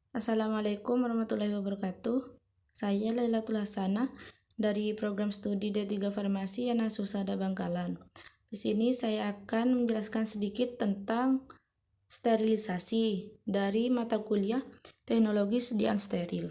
Assalamualaikum warahmatullahi wabarakatuh. Saya Lailatul Hasanah dari program studi D3 Farmasi Yana Susada Bangkalan. Di sini saya akan menjelaskan sedikit tentang sterilisasi dari mata kuliah Teknologi Sediaan Steril.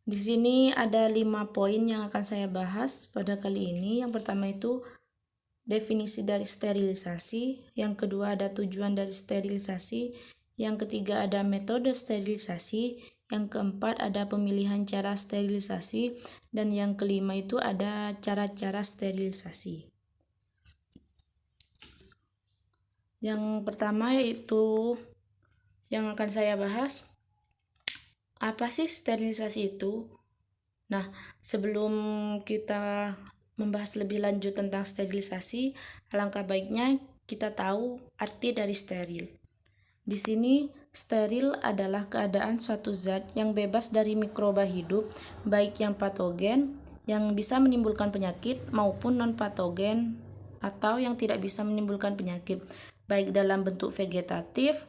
Di sini ada 5 poin yang akan saya bahas pada kali ini. Yang pertama itu definisi dari sterilisasi, yang kedua ada tujuan dari sterilisasi, yang ketiga ada metode sterilisasi, yang keempat ada pemilihan cara sterilisasi, dan yang kelima itu ada cara-cara sterilisasi. Yang pertama yaitu yang akan saya bahas, apa sih sterilisasi itu? Nah, sebelum kita membahas lebih lanjut tentang sterilisasi, alangkah baiknya kita tahu arti dari steril. Di sini, steril adalah keadaan suatu zat yang bebas dari mikroba hidup, baik yang patogen, yang bisa menimbulkan penyakit, maupun non-patogen, atau yang tidak bisa menimbulkan penyakit, baik dalam bentuk vegetatif,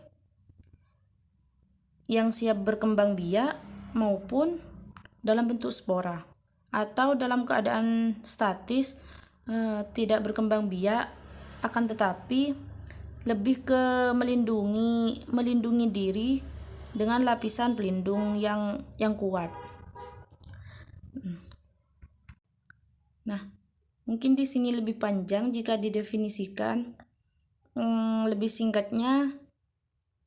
yang siap berkembang biak, maupun dalam bentuk spora, atau dalam keadaan statis, tidak berkembang biak, akan tetapi lebih ke melindungi diri dengan lapisan pelindung yang kuat. Nah, mungkin di sini lebih panjang jika didefinisikan. Lebih singkatnya,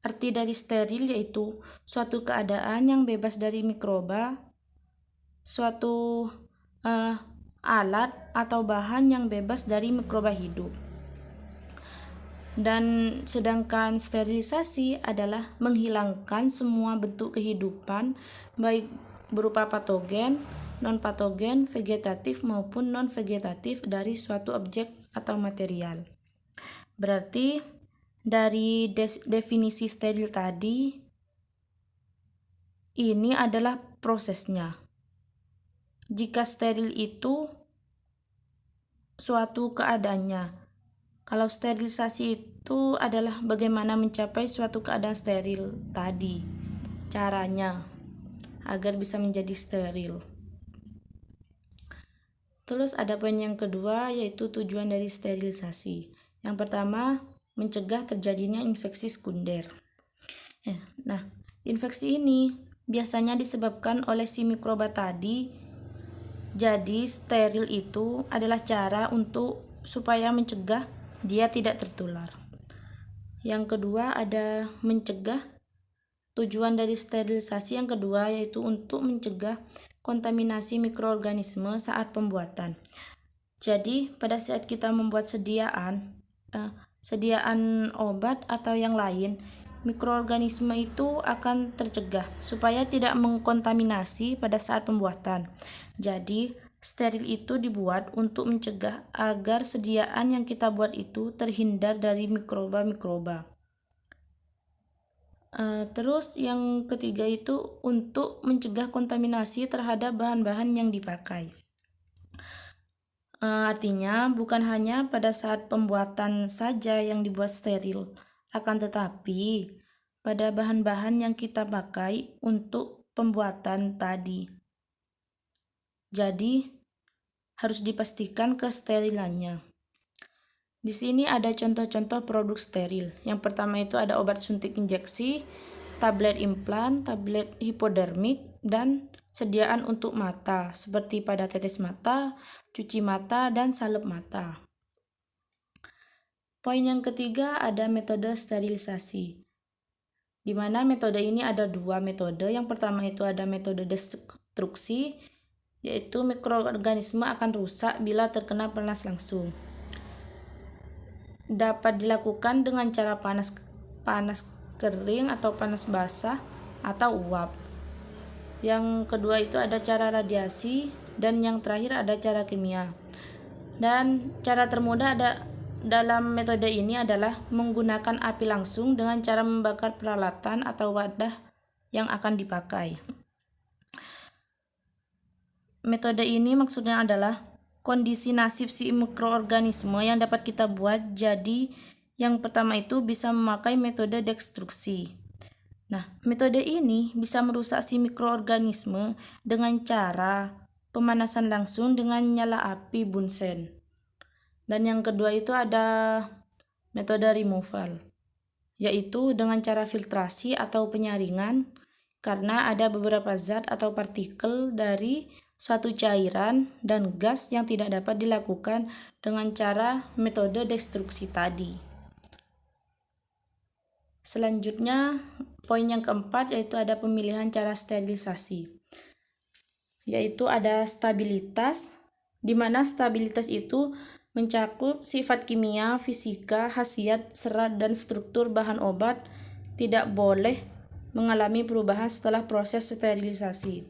arti dari steril yaitu suatu keadaan yang bebas dari mikroba, suatu alat atau bahan yang bebas dari mikroba hidup. Dan sedangkan sterilisasi adalah menghilangkan semua bentuk kehidupan, baik berupa patogen, non-patogen, vegetatif maupun non-vegetatif dari suatu objek atau material. Berarti dari definisi steril tadi, ini adalah prosesnya. Jika steril itu suatu keadaannya. Kalau sterilisasi itu adalah bagaimana mencapai suatu keadaan steril tadi. Caranya agar bisa menjadi steril. Terus ada poin yang kedua yaitu tujuan dari sterilisasi. Yang pertama, mencegah terjadinya infeksi sekunder. Nah, infeksi ini biasanya disebabkan oleh si mikroba tadi. Jadi steril itu adalah cara supaya mencegah dia tidak tertular. Yang kedua ada mencegah. Tujuan dari sterilisasi yang kedua yaitu untuk mencegah kontaminasi mikroorganisme saat pembuatan. Jadi pada saat kita membuat sediaan obat atau yang lain, mikroorganisme itu akan tercegah supaya tidak mengkontaminasi pada saat pembuatan. Jadi, steril itu dibuat untuk mencegah agar sediaan yang kita buat itu terhindar dari mikroba-mikroba. Terus yang ketiga itu untuk mencegah kontaminasi terhadap bahan-bahan yang dipakai. Artinya bukan hanya pada saat pembuatan saja yang dibuat steril, akan tetapi pada bahan-bahan yang kita pakai untuk pembuatan tadi. Jadi harus dipastikan kesterilannya. Di sini ada contoh-contoh produk steril. Yang pertama itu ada obat suntik injeksi, tablet implan, tablet hipodermik, dan sediaan untuk mata seperti pada tetes mata, cuci mata, dan salep mata. Poin yang ketiga ada metode sterilisasi, di mana metode ini ada 2 metode. Yang pertama itu ada metode destruksi, yaitu mikroorganisme akan rusak bila terkena panas langsung. Dapat dilakukan dengan cara panas kering atau panas basah atau uap. Yang kedua itu ada cara radiasi, dan yang terakhir ada cara kimia. Dan cara termudah dalam metode ini adalah menggunakan api langsung dengan cara membakar peralatan atau wadah yang akan dipakai. Metode ini maksudnya adalah kondisi nasib si mikroorganisme yang dapat kita buat. Jadi yang pertama itu bisa memakai metode destruksi. Nah, metode ini bisa merusak si mikroorganisme dengan cara pemanasan langsung dengan nyala api Bunsen. Dan yang kedua itu ada metode removal, yaitu dengan cara filtrasi atau penyaringan, karena ada beberapa zat atau partikel dari suatu cairan dan gas yang tidak dapat dilakukan dengan cara metode destruksi tadi. Selanjutnya, poin yang keempat yaitu ada pemilihan cara sterilisasi, yaitu ada stabilitas, di mana stabilitas itu mencakup sifat kimia, fisika, khasiat, serat, dan struktur bahan obat tidak boleh mengalami perubahan setelah proses sterilisasi.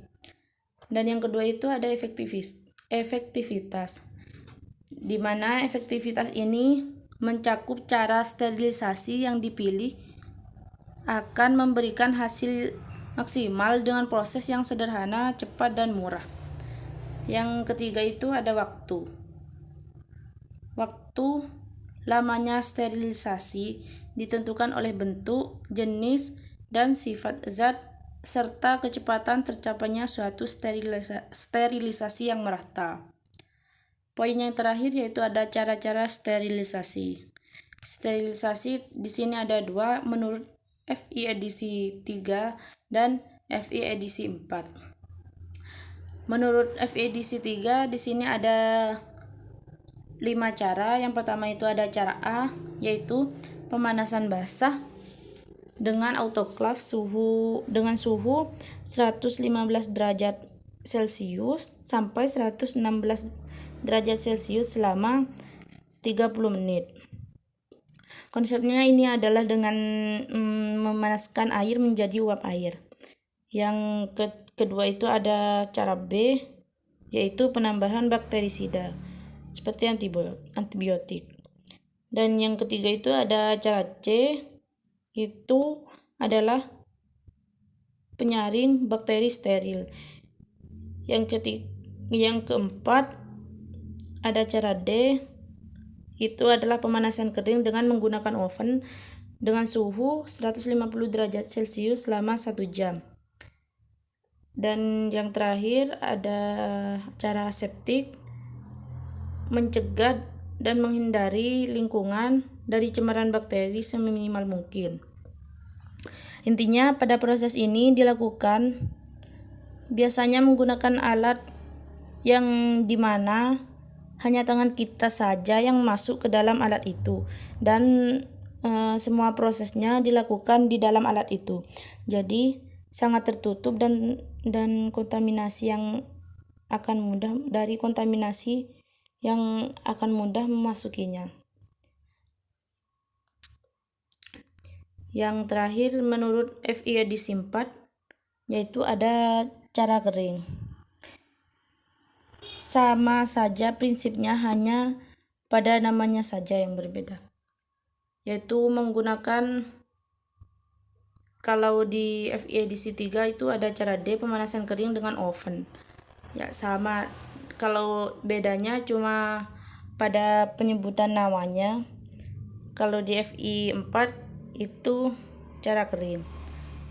Dan yang kedua itu ada efektivitas, di mana efektivitas ini mencakup cara sterilisasi yang dipilih akan memberikan hasil maksimal dengan proses yang sederhana, cepat, dan murah. Yang ketiga itu ada waktu. Waktu lamanya sterilisasi ditentukan oleh bentuk, jenis, dan sifat zat serta kecepatan tercapainya suatu sterilisasi yang merata. Poin yang terakhir yaitu ada cara-cara sterilisasi. Sterilisasi di sini ada dua menurut FI edisi 3 dan FI edisi 4. Menurut FI edisi 3 di sini ada 5 cara. Yang pertama itu ada cara A, yaitu pemanasan basah dengan autoklaf dengan suhu 115 derajat Celcius sampai 116 derajat Celcius selama 30 menit. Konsepnya ini adalah dengan memanaskan air menjadi uap air. Yang kedua itu ada cara B, yaitu penambahan bakterisida seperti antibiotik. Dan yang ketiga itu ada cara C, itu adalah penyaring bakteri steril. Yang keempat ada cara D, itu adalah pemanasan kering dengan menggunakan oven dengan suhu 150 derajat Celcius selama 1 jam. Dan yang terakhir ada cara aseptik, mencegah dan menghindari lingkungan dari cemaran bakteri seminimal mungkin. Intinya pada proses ini dilakukan biasanya menggunakan alat yang dimana hanya tangan kita saja yang masuk ke dalam alat itu, dan semua prosesnya dilakukan di dalam alat itu. Jadi sangat tertutup dan kontaminasi yang akan mudah memasukinya. Yang terakhir menurut FI edisi 4 yaitu ada cara kering. Sama saja prinsipnya, hanya pada namanya saja yang berbeda, yaitu menggunakan, kalau di FI edisi 3 itu ada cara D, pemanasan kering dengan oven. Ya sama, kalau bedanya cuma pada penyebutan namanya. Kalau di FI 4 itu cara kering.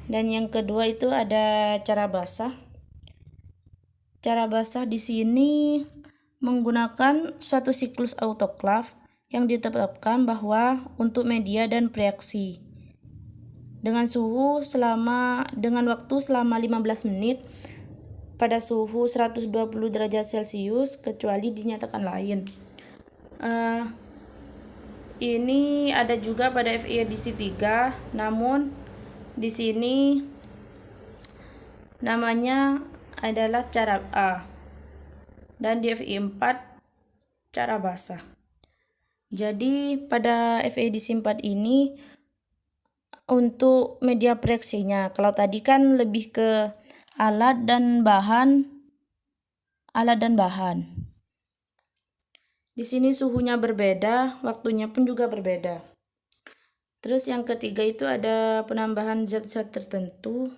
Dan yang kedua itu ada cara basah. Cara basah di sini menggunakan suatu siklus autoklaf yang ditetapkan bahwa untuk media dan reaksi dengan waktu selama 15 menit pada suhu 120 derajat Celcius kecuali dinyatakan lain. Ini ada juga pada FI edisi 3, namun di sini namanya adalah cara A, dan di FI 4 cara basah. Jadi pada FI edisi 4 ini untuk media reaksinya, kalau tadi kan lebih ke alat dan bahan. Di sini suhunya berbeda, waktunya pun juga berbeda. Terus yang ketiga itu ada penambahan zat-zat tertentu,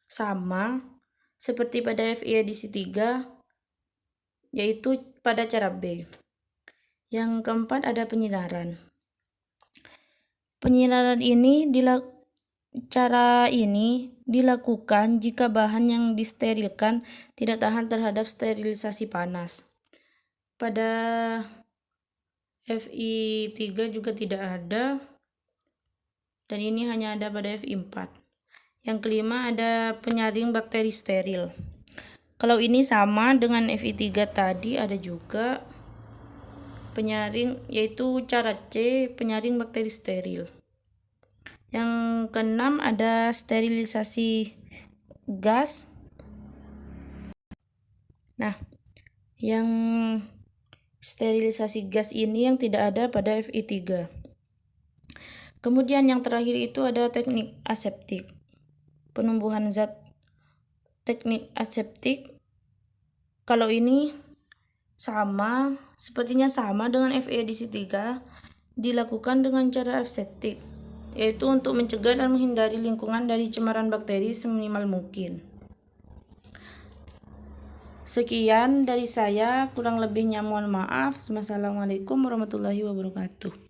sama seperti pada FI edisi 3, yaitu pada cara B. Yang keempat ada penyinaran. Penyinaran ini Cara ini dilakukan jika bahan yang disterilkan tidak tahan terhadap sterilisasi panas. Pada Fi3 juga tidak ada, dan ini hanya ada pada Fi4. Yang kelima ada penyaring bakteri steril. Kalau ini sama dengan Fi3 tadi, ada juga penyaring, yaitu cara C, penyaring bakteri steril. Yang keenam ada sterilisasi gas. Nah, yang sterilisasi gas ini yang tidak ada pada Fi3. Kemudian yang terakhir itu ada teknik aseptik. Penumbuhan zat teknik aseptik. Kalau ini sepertinya sama dengan Fe-Adisi3, dilakukan dengan cara aseptik, yaitu untuk mencegah dan menghindari lingkungan dari cemaran bakteri seminimal mungkin. Sekian dari saya, kurang lebihnya mohon maaf. Wassalamualaikum warahmatullahi wabarakatuh.